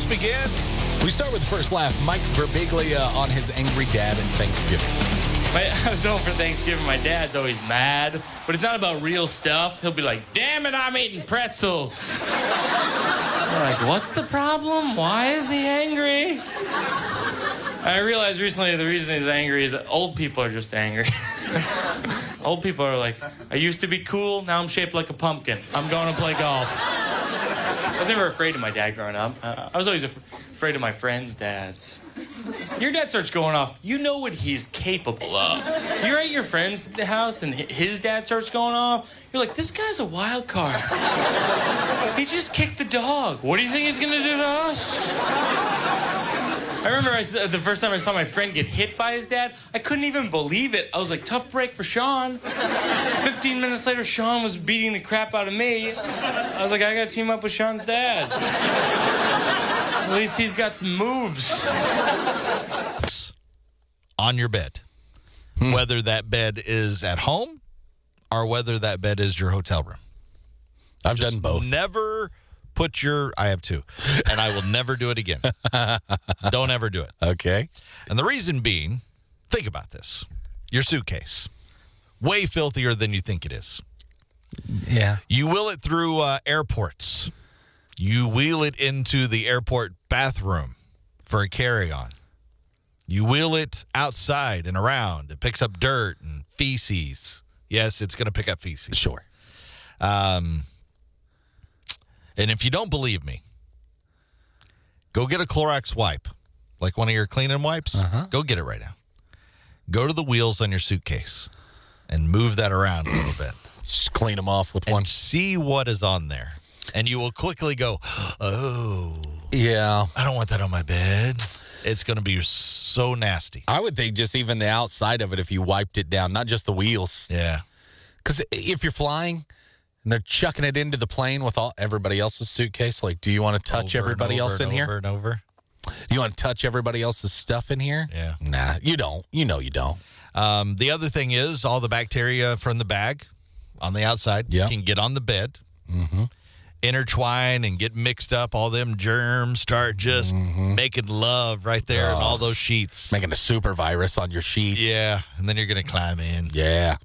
Let's begin. We start with the first laugh. Mike Birbiglia on his angry dad in Thanksgiving. I was home for Thanksgiving. My dad's always mad, but it's not about real stuff. He'll be like, damn it, I'm eating pretzels. I'm like, what's the problem? Why is he angry? I realized recently the reason he's angry is that old people are just angry. Old people are like, I used to be cool, now I'm shaped like a pumpkin. I'm going to play golf. I was never afraid of my dad growing up. I was always afraid of my friends' dads. Your dad starts going off, you know what he's capable of. You're at your friend's house and his dad starts going off. You're like, this guy's a wild card. He just kicked the dog. What do you think he's going to do to us? I remember the first time I saw my friend get hit by his dad, I couldn't even believe it. I was like, tough break for Sean. 15 minutes later, Sean was beating the crap out of me. I was like, I gotta team up with Sean's dad. At least he's got some moves. On your bed. Whether that bed is at home or whether that bed is your hotel room. I've done both. Never put I have two, and I will never do it again. Don't ever do it. Okay. And the reason being, think about this. Your suitcase. Way filthier than you think it is. Yeah. You wheel it through airports. You wheel it into the airport bathroom for a carry-on. You wheel it outside and around. It picks up dirt and feces. Yes, it's going to pick up feces. Sure. And if you don't believe me, go get a Clorox wipe, like one of your cleaning wipes. Go get it right now. Go to the wheels on your suitcase and move that around a little bit. Just clean them off with and one. See what is on there. And you will quickly go, oh. Yeah. I don't want that on my bed. It's going to be so nasty. I would think just even the outside of it, if you wiped it down, not just the wheels. Yeah. Because if you're flying and they're chucking it into the plane with everybody else's suitcase, like, do you want to touch everybody else in here? Over and over. You want to touch everybody else's stuff in here? Yeah. Nah, you don't. You know you don't. The other thing is all the bacteria from the bag on the outside can get on the bed, intertwine and get mixed up. All them germs start just making love right there in all those sheets. Making a super virus on your sheets. Yeah, and then you're going to climb in. Yeah.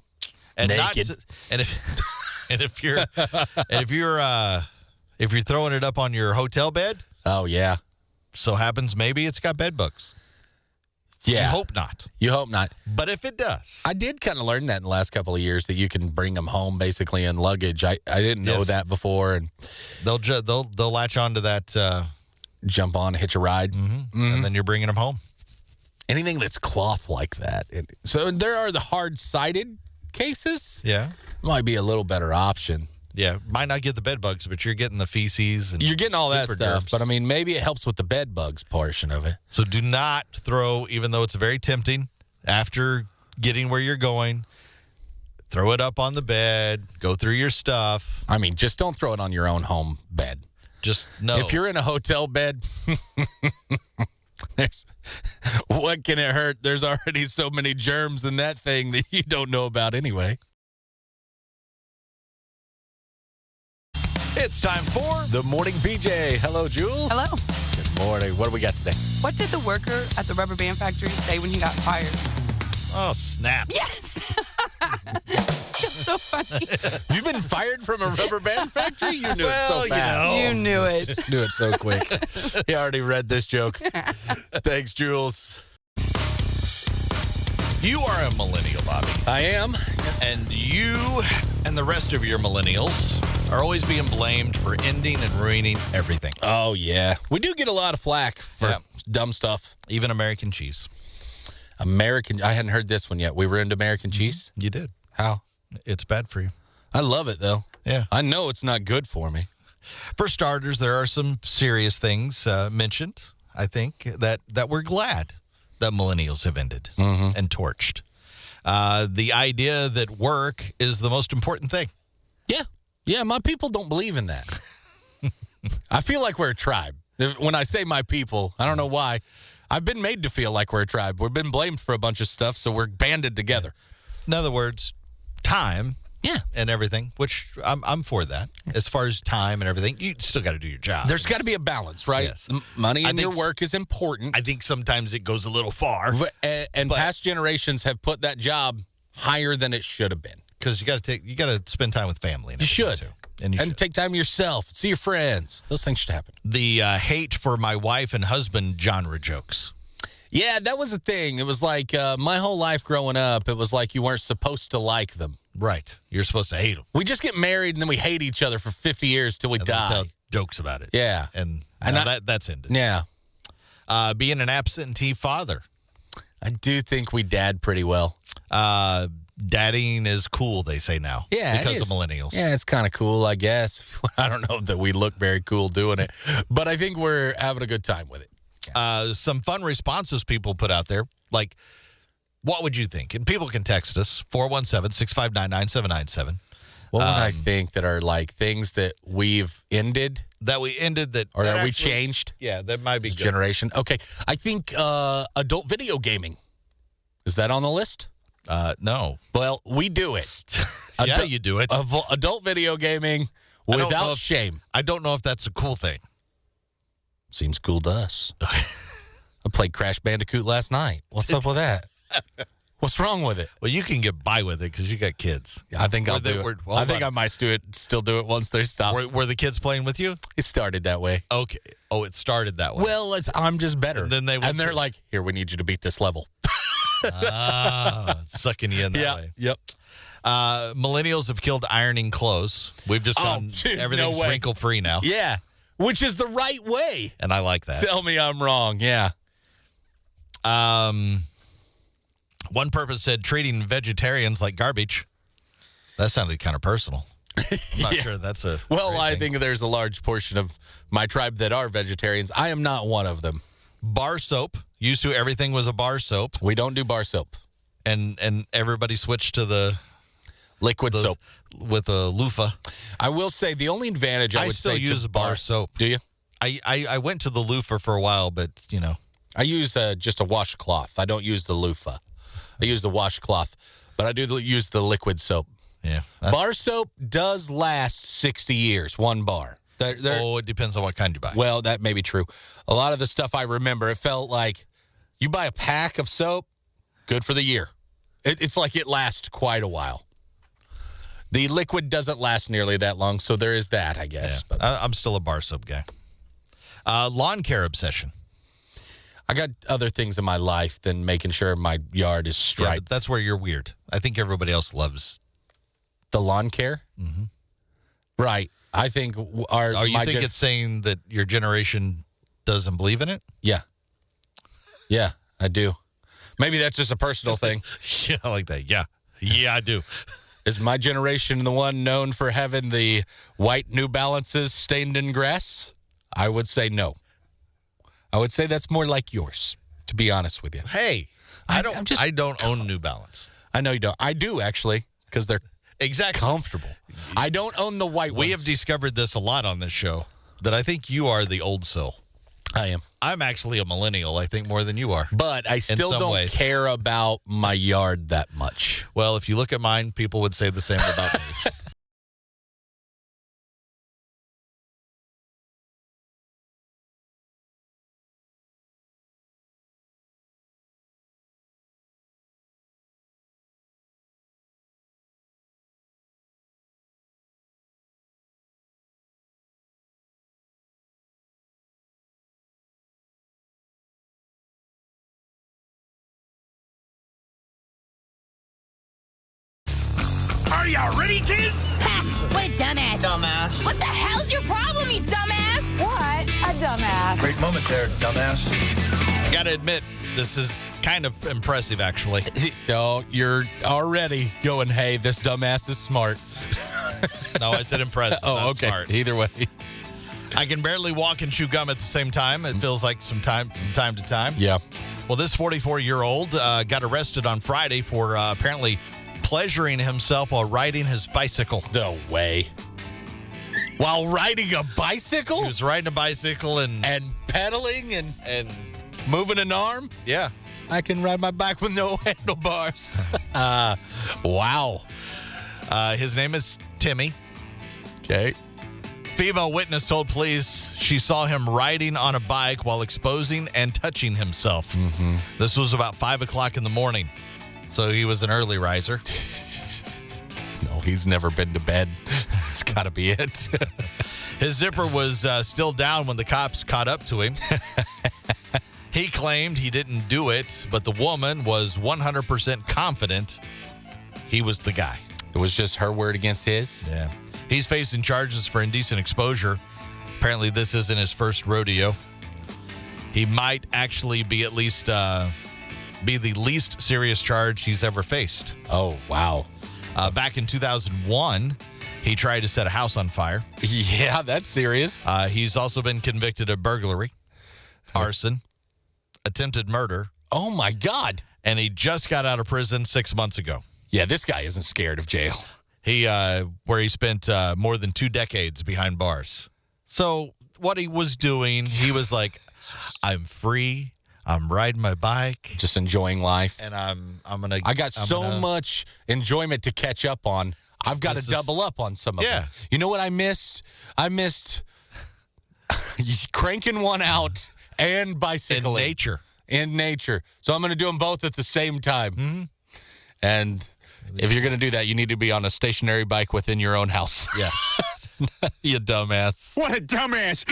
And naked. If you're throwing it up on your hotel bed, oh yeah, so happens maybe it's got bed bugs. Yeah, you hope not. You hope not. But if it does, I did kind of learn that in the last couple of years that you can bring them home basically in luggage. I didn't know that before, and they'll latch onto that. Jump on, hitch a ride, and then you're bringing them home. Anything that's cloth like that. So there are the hard-sided cases. Yeah. Might be a little better option. Yeah. Might not get the bed bugs, but you're getting the feces. And you're getting all that stuff. germs. But, I mean, maybe it helps with the bed bugs portion of it. So do not throw, even though it's very tempting, after getting where you're going, throw it up on the bed, go through your stuff. I mean, just don't throw it on your own home bed. Just no. If you're in a hotel bed, what can it hurt? There's already so many germs in that thing that you don't know about anyway. It's time for the Morning BJ. Hello, Jules. Hello. Good morning. What do we got today? What did the worker at the rubber band factory say when he got fired? Oh, snap. Yes. So funny. You've been fired from a rubber band factory? You knew it so fast. You knew it. Just knew it so quick. He already read this joke. Thanks, Jules. You are a millennial, Bobby. I am. Yes. And you and the rest of your millennials are always being blamed for ending and ruining everything. Oh, yeah. We do get a lot of flack for dumb stuff. Even American cheese. I hadn't heard this one yet. We were into American cheese? You did. How? It's bad for you. I love it, though. Yeah. I know it's not good for me. For starters, there are some serious things mentioned, I think, that we're glad that millennials have ended and torched. The idea that work is the most important thing. Yeah. Yeah, my people don't believe in that. I feel like we're a tribe. When I say my people, I don't know why. I've been made to feel like we're a tribe. We've been blamed for a bunch of stuff, so we're banded together. In other words, time Yeah. And everything, which I'm for that. As far as time and everything, you still got to do your job. There's got to be a balance, right? Yes. Money in your work is important. I think sometimes it goes a little far. And past generations have put that job higher than it should have been. Because you got to spend time with family. And you should. Too. And take time to yourself. See your friends. Those things should happen. The hate for my wife and husband genre jokes. Yeah, that was the thing. It was like my whole life growing up, it was like you weren't supposed to like them. Right. You're supposed to hate them. We just get married and then we hate each other for 50 years till we die. Tell jokes about it. Yeah. And that's ended. Yeah. Being an absentee father. I do think we dad pretty well. Dadding is cool, they say now. Yeah, because of millennials. Yeah, it's kind of cool, I guess. I don't know that we look very cool doing it, but I think we're having a good time with it. Yeah. Some fun responses people put out there, like, what would you think? And people can text us, 417-659-9797. What would I think that are like things that we've ended? That we ended or that we changed? Yeah, that might be good. Generation. Okay, I think adult video gaming. Is that on the list? No. Well, we do it. Yeah, you do it. Adult video gaming without shame. I don't know if that's a cool thing. Seems cool to us. I played Crash Bandicoot last night. What's up with that? What's wrong with it? Well, you can get by with it because you got kids. I think I'll do it. I think I might still do it once they stop. Were the kids playing with you? It started that way. Okay. Oh, it started that way. Well, I'm just better. And then they're like, here, we need you to beat this level. Sucking you in that way. Yep. Millennials have killed ironing clothes. We've just gone, everything's wrinkle-free now. Yeah, which is the right way. And I like that. Tell me I'm wrong, yeah. One person said treating vegetarians like garbage. That sounded kind of personal. I'm not sure that's a... Well, I think there's a large portion of my tribe that are vegetarians. I am not one of them. Bar soap. Used to everything was a bar soap. We don't do bar soap. And everybody switched to the liquid soap with a loofah. I will say the only advantage I would still say use bar soap. Do you? I went to the loofah for a while, but I use just a washcloth. I don't use the loofah. I use the washcloth, but I do use the liquid soap. Yeah. Bar soap does last 60 years, one bar. It depends on what kind you buy. Well, that may be true. A lot of the stuff I remember, it felt like you buy a pack of soap, good for the year. It's like it lasts quite a while. The liquid doesn't last nearly that long, so there is that, I guess. Yeah. But I'm still a bar soap guy. Lawn care obsession. I got other things in my life than making sure my yard is striped. Yeah, that's where you're weird. I think everybody else loves the lawn care. Mm-hmm. Right. I think you think it's saying that your generation doesn't believe in it? Yeah. Yeah, I do. Maybe that's just a personal thing. Yeah, I like that. Yeah. Yeah, I do. Is my generation the one known for having the white New Balances stained in grass? I would say no. I would say that's more like yours, to be honest with you. Hey, I don't own New Balance. I know you don't. I do, actually, because they're comfortable. I don't own the white ones. We have discovered this a lot on this show, that I think you are the old soul. I am. I'm actually a millennial, I think, more than you are. But I still don't care about my yard that much. Well, if you look at mine, people would say the same about me. Are y'all ready, kids? Ha! What a dumbass. Dumbass. What the hell's your problem, you dumbass? What a dumbass. Great moment there, dumbass. Gotta admit, this is kind of impressive, actually. No, you're already going, hey, this dumbass is smart. No, I said impressive. Oh, okay. Smart. Either way. I can barely walk and chew gum at the same time. It feels like some time from time to time. Yeah. Well, this 44-year-old got arrested on Friday for apparently pleasuring himself while riding his bicycle. No way. While riding a bicycle? He was riding a bicycle and pedaling and moving an arm? Yeah. I can ride my bike with no handlebars. Wow. His name is Timmy. Okay. Female witness told police she saw him riding on a bike while exposing and touching himself. Mm-hmm. This was about 5 o'clock in the morning, so he was an early riser. No, he's never been to bed. It's got to be it. His zipper was still down when the cops caught up to him. He claimed he didn't do it, but the woman was 100% confident he was the guy. It was just her word against his? Yeah. He's facing charges for indecent exposure. Apparently, this isn't his first rodeo. He might actually be at least be the least serious charge he's ever faced. Oh, wow. Back in 2001, he tried to set a house on fire. Yeah, that's serious. He's also been convicted of burglary, arson, attempted murder. Oh, my God. And he just got out of prison 6 months ago. Yeah, this guy isn't scared of jail. Where he spent more than 2 decades behind bars. So what he was doing, he was like, I'm free. I'm riding my bike. Just enjoying life. And I'm going to. I got so much enjoyment to catch up on. I've got to double up on some of them. You know what I missed? I missed cranking one out and bicycling. In nature. So I'm going to do them both at the same time. Mm-hmm. And if you're going to do that, you need to be on a stationary bike within your own house. Yeah. You dumbass. What a dumbass.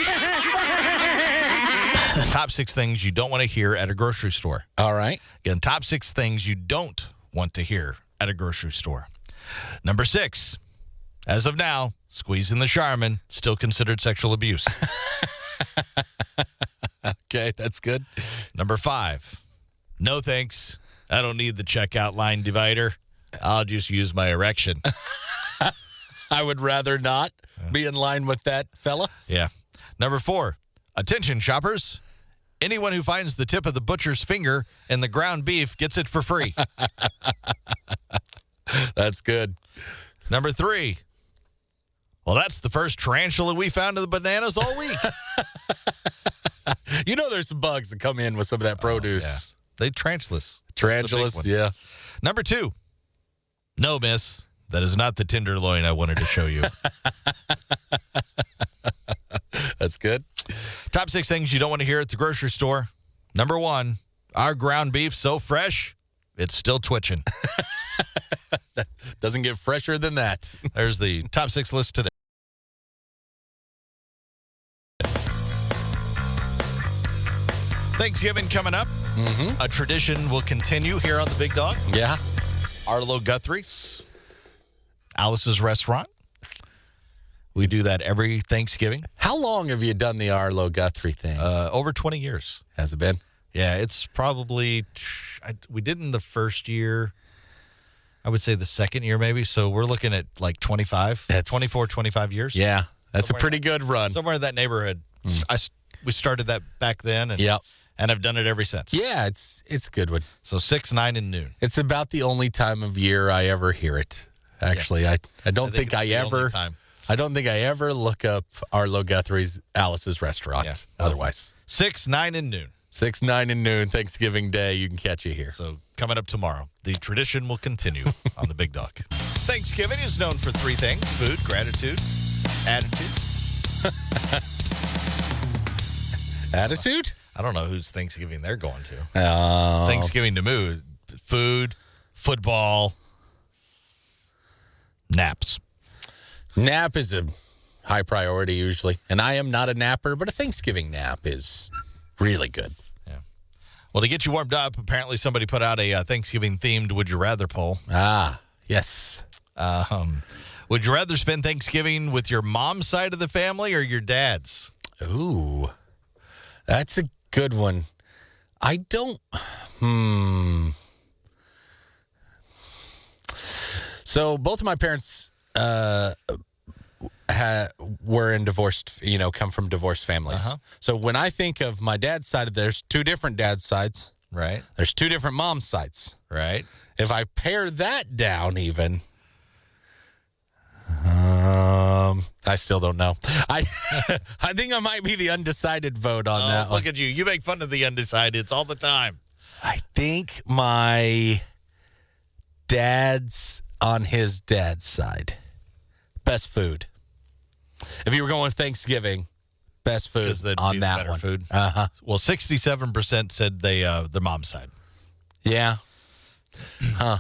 Top 6 things you don't want to hear at a grocery store. All right. Again, top 6 things you don't want to hear at a grocery store. Number 6, as of now, squeezing the Charmin, still considered sexual abuse. Okay, that's good. Number 5, no thanks. I don't need the checkout line divider. I'll just use my erection. I would rather not be in line with that fella. Yeah. Number 4, attention shoppers. Anyone who finds the tip of the butcher's finger in the ground beef gets it for free. That's good. Number 3, well, that's the first tarantula we found in the bananas all week. You know there's some bugs that come in with some of that produce. Yeah. They tarantulas. Tarantulas, yeah. Number 2, no, miss. That is not the tenderloin I wanted to show you. That's good. Top 6 things you don't want to hear at the grocery store. Number 1, our ground beef so fresh, it's still twitching. Doesn't get fresher than that. There's the top 6 list today. Thanksgiving coming up. Mm-hmm. A tradition will continue here on the Big Dog. Yeah. Arlo Guthrie's, Alice's Restaurant. We do that every Thanksgiving. How long have you done the Arlo Guthrie thing? Over 20 years. Has it been? Yeah, it's probably, we did in the first year. I would say the second year maybe. So we're looking at like 24, 25 years. Yeah, that's a pretty good run. Somewhere in that neighborhood. We started that back then. And, Yep. And I've done it ever since. Yeah, it's a good one. So 6, 9, and noon. It's about the only time of year I ever hear it. Actually, yeah. I don't think I ever. I don't think I ever look up Arlo Guthrie's Alice's Restaurant. Yeah. Otherwise, 6, 9, and noon. 6, 9, and noon, Thanksgiving Day. You can catch you here. So coming up tomorrow, the tradition will continue on the Big Dog. Thanksgiving is known for 3 things: food, gratitude, attitude. Attitude? I don't know whose Thanksgiving they're going to. Oh. Thanksgiving to me, food, football, naps. Nap is a high priority usually. And I am not a napper, but a Thanksgiving nap is really good. Yeah. Well, to get you warmed up, apparently somebody put out a Thanksgiving-themed Would You Rather poll. Ah, yes. Would you rather spend Thanksgiving with your mom's side of the family or your dad's? Ooh, that's a good one. I don't. So both of my parents were in divorced, come from divorced families. Uh-huh. So when I think of my dad's side, there's 2 different dad's sides. Right. There's 2 different mom's sides. Right. If I pare that down even, I still don't know. I think I might be the undecided vote on that one. Look at you. You make fun of the undecideds all the time. I think my dad's on his dad's side. Best food. If you were going Thanksgiving, best food on that better one. Food. Uh-huh. Well, 67% said their mom's side. Yeah. Huh.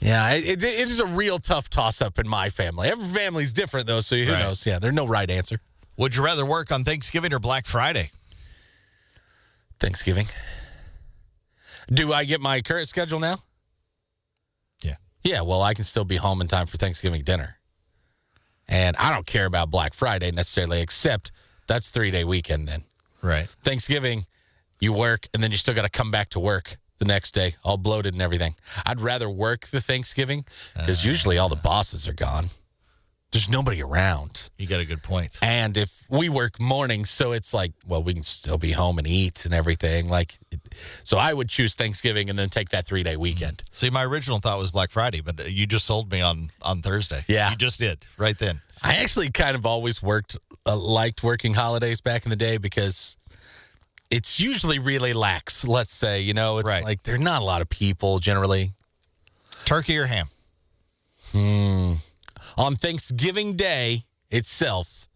Yeah, it is a real tough toss-up in my family. Every family's different, though, so who knows? Yeah, there's no right answer. Would you rather work on Thanksgiving or Black Friday? Thanksgiving. Do I get my current schedule now? Yeah. Yeah, well, I can still be home in time for Thanksgiving dinner. And I don't care about Black Friday necessarily, except that's 3-day weekend then. Right. Thanksgiving, you work, and then you still got to come back to work the next day, all bloated and everything. I'd rather work the Thanksgiving because usually all the bosses are gone. There's nobody around. You got a good point. And if we work mornings, so it's like, well, we can still be home and eat and everything. So I would choose Thanksgiving and then take that 3-day weekend. See, my original thought was Black Friday, but you just sold me on Thursday. Yeah. You just did right then. I actually kind of always liked working holidays back in the day because it's usually really lax, let's say. It's like there's not a lot of people generally. Turkey or ham? On Thanksgiving Day itself,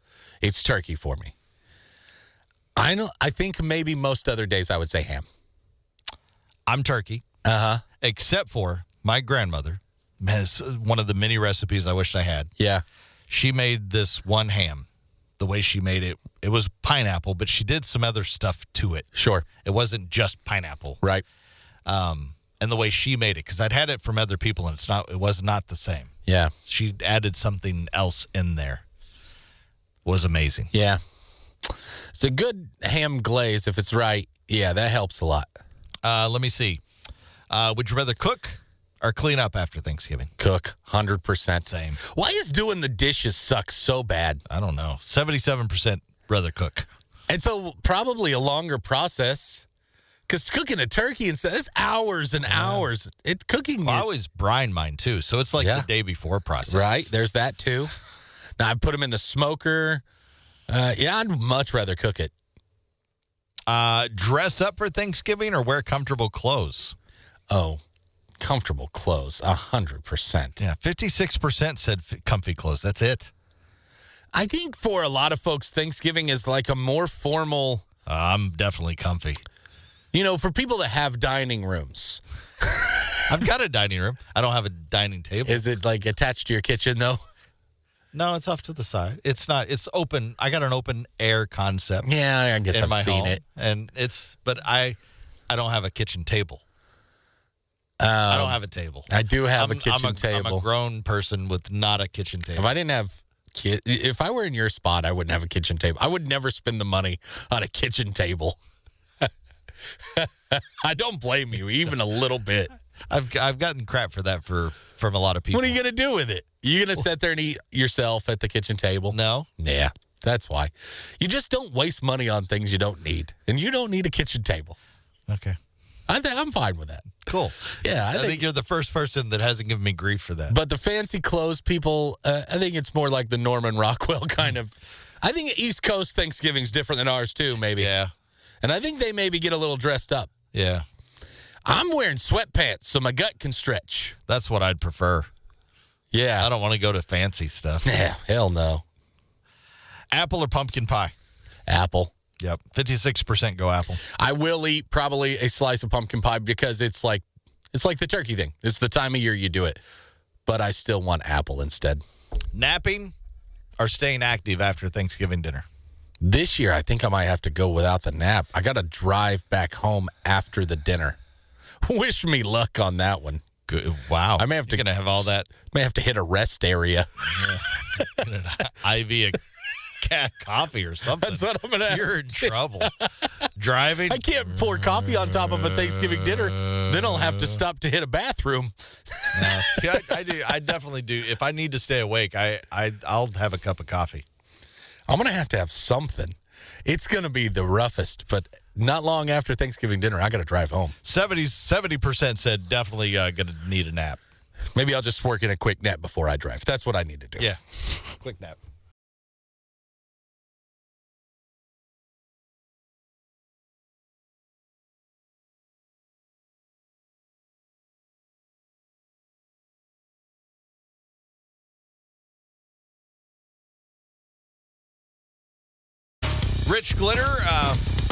it's turkey for me. I think maybe most other days I would say ham. I'm turkey. Except for my grandmother has one of the many recipes I wished I had. Yeah. She made this one ham. The way she made it, it was pineapple, but she did some other stuff to it. Sure. It wasn't just pineapple. Right. And the way she made it, because I'd had it from other people, and it was not the same. Yeah. She added something else in there. It was amazing. Yeah. It's a good ham glaze if it's right. Yeah, that helps a lot. Let me see. Would you rather cook or clean up after Thanksgiving? Cook, 100%. Same. Why is doing the dishes suck so bad? I don't know. 77% rather cook. It's probably a longer process. Because cooking a turkey and stuff, it's hours and hours. I always brine mine, too. So it's like the day before process. Right. There's that, too. Now, I put them in the smoker. I'd much rather cook it. Dress up for Thanksgiving or wear comfortable clothes? Oh, comfortable clothes, 100%. Yeah, 56% said comfy clothes. That's it. I think for a lot of folks, Thanksgiving is like a more formal. I'm definitely comfy. For people that have dining rooms. I've got a dining room. I don't have a dining table. Is it like attached to your kitchen, though? No, it's off to the side. It's not. It's open. I got an open air concept. Yeah, I guess I've seen it. And but I don't have a kitchen table. I don't have a table. I do have a kitchen table. I'm a grown person with not a kitchen table. If I didn't have if I were in your spot, I wouldn't have a kitchen table. I would never spend the money on a kitchen table. I don't blame you even a little bit. I've gotten crap for that from a lot of people. What are you going to do with it? You going to sit there and eat yourself at the kitchen table? No. Yeah, that's why. You just don't waste money on things you don't need. And you don't need a kitchen table. Okay. I'm fine with that. Cool. Yeah, I think you're the first person that hasn't given me grief for that. But the fancy clothes people, I think it's more like the Norman Rockwell kind of. I think East Coast Thanksgiving's different than ours too, maybe. Yeah. And I think they maybe get a little dressed up. Yeah. I'm wearing sweatpants so my gut can stretch. That's what I'd prefer. Yeah. I don't want to go to fancy stuff. Yeah, hell no. Apple or pumpkin pie? Apple. Yep. 56% go apple. I will eat probably a slice of pumpkin pie because it's like the turkey thing. It's the time of year you do it. But I still want apple instead. Napping or staying active after Thanksgiving dinner? This year, I think I might have to go without the nap. I got to drive back home after the dinner. Wish me luck on that one. Good. Wow. I may have to You're gonna have all that. May have to hit a rest area. IV coffee or something. That's what I'm gonna have. You're in trouble. Driving. I can't pour coffee on top of a Thanksgiving dinner. Then I'll have to stop to hit a bathroom. Yeah, I do. I definitely do. If I need to stay awake, I'll have a cup of coffee. I'm going to have something. It's going to be the roughest, but not long after Thanksgiving dinner, I got to drive home. 70% said definitely going to need a nap. Maybe I'll just work in a quick nap before I drive. That's what I need to do. Yeah. Quick nap. Rich Glitter,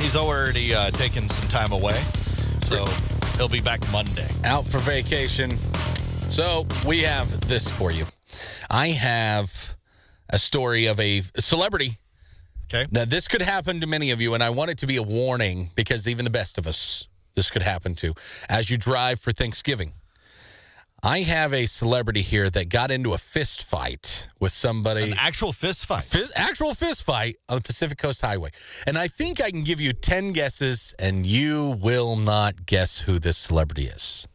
he's already taken some time away, so he'll be back Monday. Out for vacation. So we have this for you. I have a story of a celebrity. Okay. Now, this could happen to many of you, and I want it to be a warning because even the best of us, this could happen to as you drive for Thanksgiving. I have a celebrity here that got into a fist fight with somebody. An actual fist fight? Actual fist fight on the Pacific Coast Highway. And I think I can give you 10 guesses, and you will not guess who this celebrity is.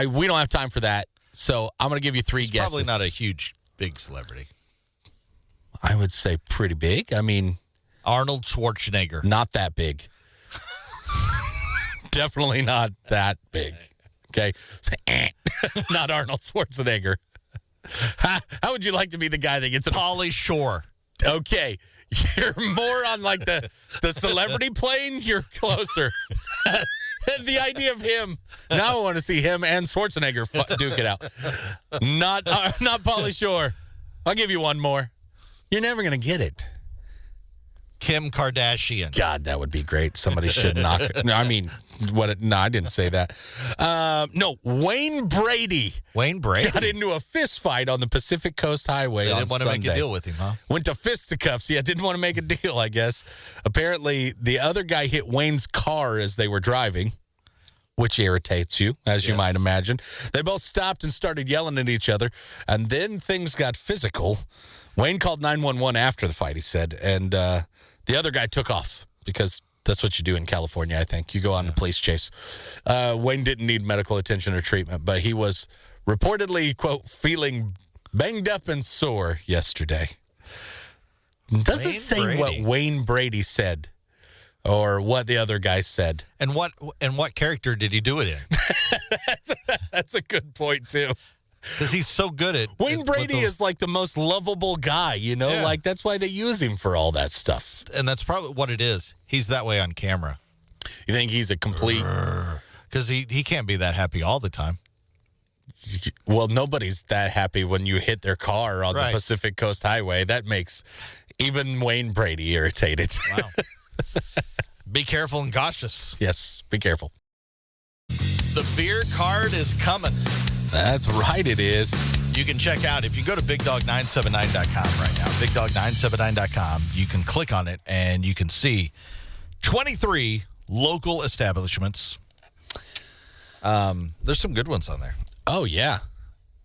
We don't have time for that, so I'm going to give you 3 guesses. Probably not a huge, big celebrity. I would say pretty big. I mean, Arnold Schwarzenegger. not that big. Definitely not that big. Okay. Not Arnold Schwarzenegger. How would you like to be the guy that gets it? Pauly Shore. Okay. You're more on like the celebrity plane. You're closer. The idea of him. Now I want to see him and Schwarzenegger duke it out. Not Pauly Shore. I'll give you one more. You're never going to get it. Kim Kardashian. God, that would be great. Somebody should knock it. No, I mean, no, I didn't say that. No, Wayne Brady. Wayne Brady? Got into a fist fight on the Pacific Coast Highway They on didn't want to make a Sunday. deal with him, huh? Went to fisticuffs. Yeah, didn't want to make a deal, I guess. Apparently, the other guy hit Wayne's car as they were driving, which irritates you, as you might imagine. They both stopped and started yelling at each other, and then things got physical. Wayne called 911 after the fight, he said, and the other guy took off because that's what you do in California, I think. You go on a police chase. Wayne didn't need medical attention or treatment, but he was reportedly, quote, feeling banged up and sore yesterday. Doesn't say what Wayne Brady said or what the other guy said. And what character did he do it in? That's a good point, too. Because he's so good at... Wayne Brady is like the most lovable guy, you know? Yeah. Like, that's why they use him for all that stuff. And that's probably what it is. He's that way on camera. You think he's a complete... Because he can't be that happy all the time. Well, nobody's that happy when you hit their car on Right. the Pacific Coast Highway. That makes even Wayne Brady irritated. Wow. Be careful and cautious. Yes, be careful. The beer card is coming. That's right, it is. You can check out, if you go to BigDog979.com right now, BigDog979.com, you can click on it and you can see 23 local establishments. There's some good ones on there. Oh, yeah.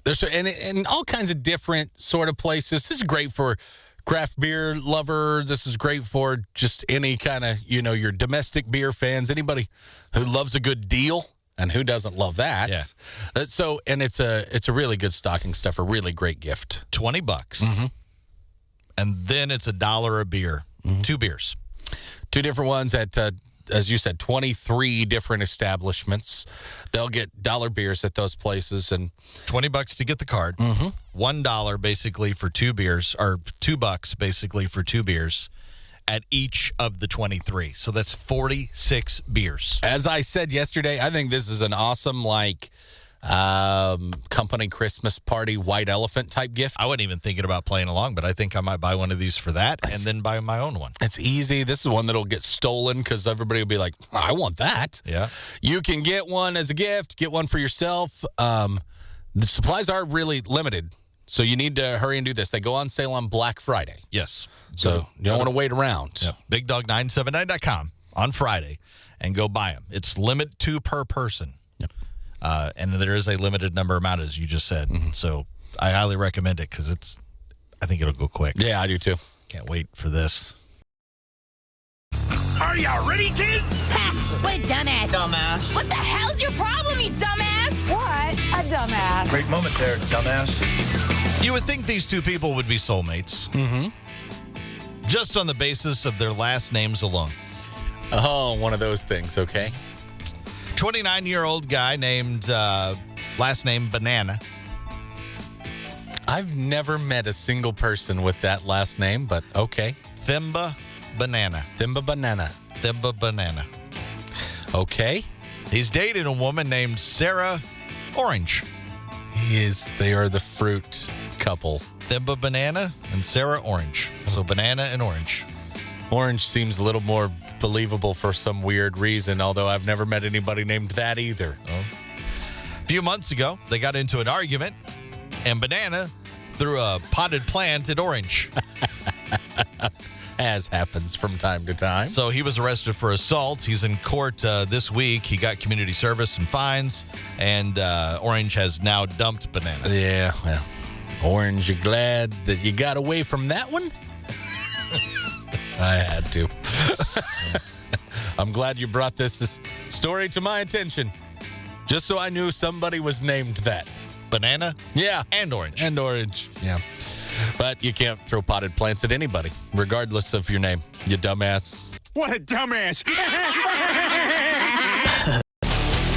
There's and all kinds of different sort of places. This is great for craft beer lovers. This is great for just any kind of, your domestic beer fans, anybody who loves a good deal. And who doesn't love that? Yeah. So, and it's a really good stocking stuffer, really great gift. $20. Mm-hmm. And then it's $1 a beer. Mm-hmm. 2 beers. 2 different ones at, as you said, 23 different establishments. They'll get dollar beers at those places. And $20 to get the card. Mm-hmm. $1 basically for 2 beers, or $2 basically for 2 beers at each of the 23. So that's 46 beers. As I said yesterday, I think this is an awesome, company Christmas party white elephant type gift. I wasn't even thinking about playing along, but I think I might buy one of these for that and then buy my own one. It's easy. This is one that'll get stolen because everybody will be like, I want that. Yeah. You can get one as a gift, get one for yourself. The supplies are really limited, so you need to hurry and do this. They go on sale on Black Friday. Yes. So you don't want to wait around. Yep. BigDog979.com on Friday and go buy them. It's limit 2 per person. Yep. And there is a limited number amount, as you just said. Mm-hmm. So I highly recommend it because I think it'll go quick. Yeah, I do too. Can't wait for this. Are y'all ready, kids? Ha! What a dumbass. Dumbass. What the hell's your problem, you dumbass? What a dumbass. Great moment there, dumbass. You would think these 2 people would be soulmates. Mm-hmm. Just on the basis of their last names alone. Oh, one of those things, okay. 29-year-old guy named, last name Banana. I've never met a single person with that last name, but okay. Thimba Banana. Thimba Banana. Thimba Banana. Okay. He's dated a woman named Sarah Orange. They are the fruit couple. Thimba Banana and Sarah Orange. So banana and orange. Orange seems a little more believable for some weird reason, although I've never met anybody named that either. A few months ago, they got into an argument, and Banana threw a potted plant at Orange. As happens from time to time. So he was arrested for assault. He's in court this week. He got community service and fines, and Orange has now dumped Banana. Yeah, well, Orange, you glad that you got away from that one? I had to. I'm glad you brought this story to my attention, just so I knew somebody was named that. Banana? Yeah. And Orange. And Orange, yeah. But you can't throw potted plants at anybody, regardless of your name, you dumbass. What a dumbass.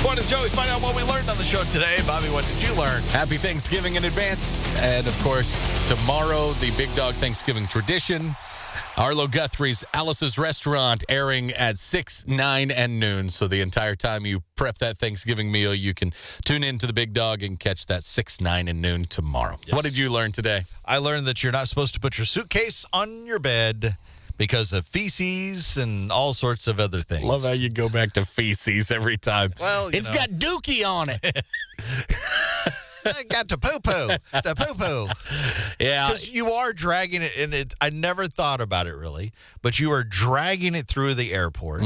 Morning, Joey. Find out what we learned on the show today. Bobby, what did you learn? Happy Thanksgiving in advance. And, of course, tomorrow, the Big Dog Thanksgiving tradition. Arlo Guthrie's Alice's Restaurant airing at 6, 9, and noon. So the entire time you prep that Thanksgiving meal, you can tune in to the Big Dog and catch that 6, 9, and noon tomorrow. Yes. What did you learn today? I learned that you're not supposed to put your suitcase on your bed because of feces and all sorts of other things. Love how you go back to feces every time. Well, it's got dookie on it. I got to poo-poo. The poo-poo. Yeah. Because you are dragging it, and I never thought about it really, but you are dragging it through the airport,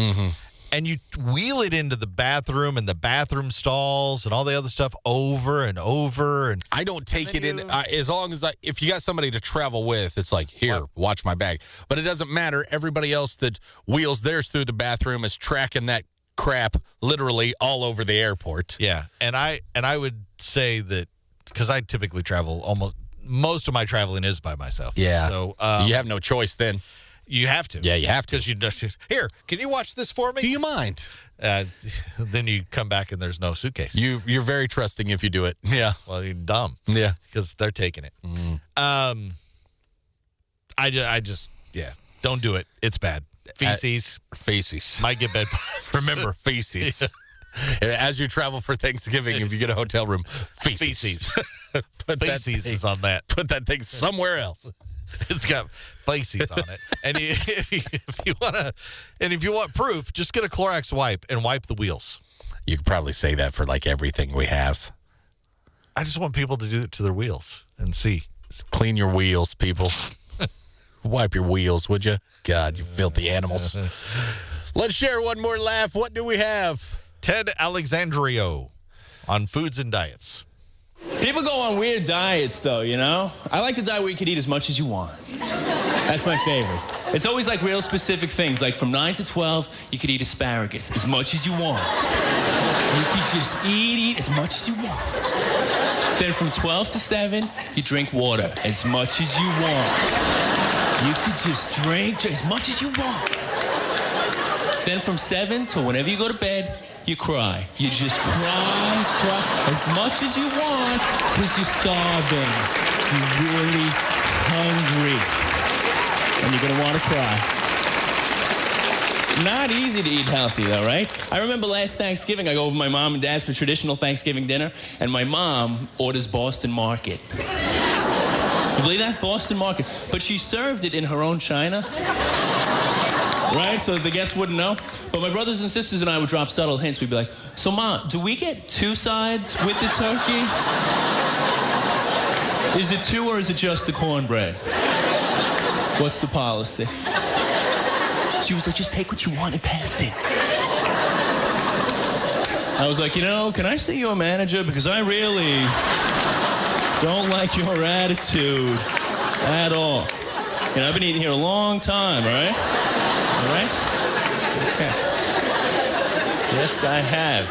and you wheel it into the bathroom and the bathroom stalls and all the other stuff over and over. And I don't take it in as long as if you got somebody to travel with, it's like, here, watch my bag. But it doesn't matter. Everybody else that wheels theirs through the bathroom is tracking that crap literally all over the airport. Yeah, and I would say that because I typically travel most of my traveling is by myself. Yeah, so you have no choice then. You have to. Yeah, you have to. Because here, can you watch this for me? Do you mind? Then you come back and there's no suitcase. You're very trusting if you do it. Yeah. Well, you're dumb. Yeah, because they're taking it. I just don't do it. It's bad. Feces. Might get bed. Remember, feces. As you travel for Thanksgiving, if you get a hotel room, feces. Feces is on that. Put that thing somewhere else. It's got feces on it. And if you want proof, just get a Clorox wipe and wipe the wheels. You could probably say that for like everything we have. I just want people to do it to their wheels and see. Just clean your wheels, people. Wipe your wheels, would you? God, you filthy animals. Let's share one more laugh. What do we have? Ted Alexandro on foods and diets. People go on weird diets, though, you know? I like the diet where you could eat as much as you want. That's my favorite. It's always like real specific things. Like from 9 to 12, you could eat asparagus as much as you want. You could just eat as much as you want. Then from 12 to 7, you drink water as much as you want. You could just drink as much as you want. Then from 7 to whenever you go to bed, you cry. You just cry as much as you want because you're starving. You're really hungry. And you're going to want to cry. Not easy to eat healthy, though, right? I remember last Thanksgiving, I go over to my mom and dad's for traditional Thanksgiving dinner, and my mom orders Boston Market. You believe that? Boston Market. But she served it in her own china. Right? So the guests wouldn't know. But my brothers and sisters and I would drop subtle hints. We'd be like, so, Mom, do we get 2 sides with the turkey? Is it 2 or is it just the cornbread? What's the policy? She was like, just take what you want and pass it. I was like, can I see your manager? Because I really don't like your attitude at all. I've been eating here a long time, all right? All right? Okay. Yes, I have.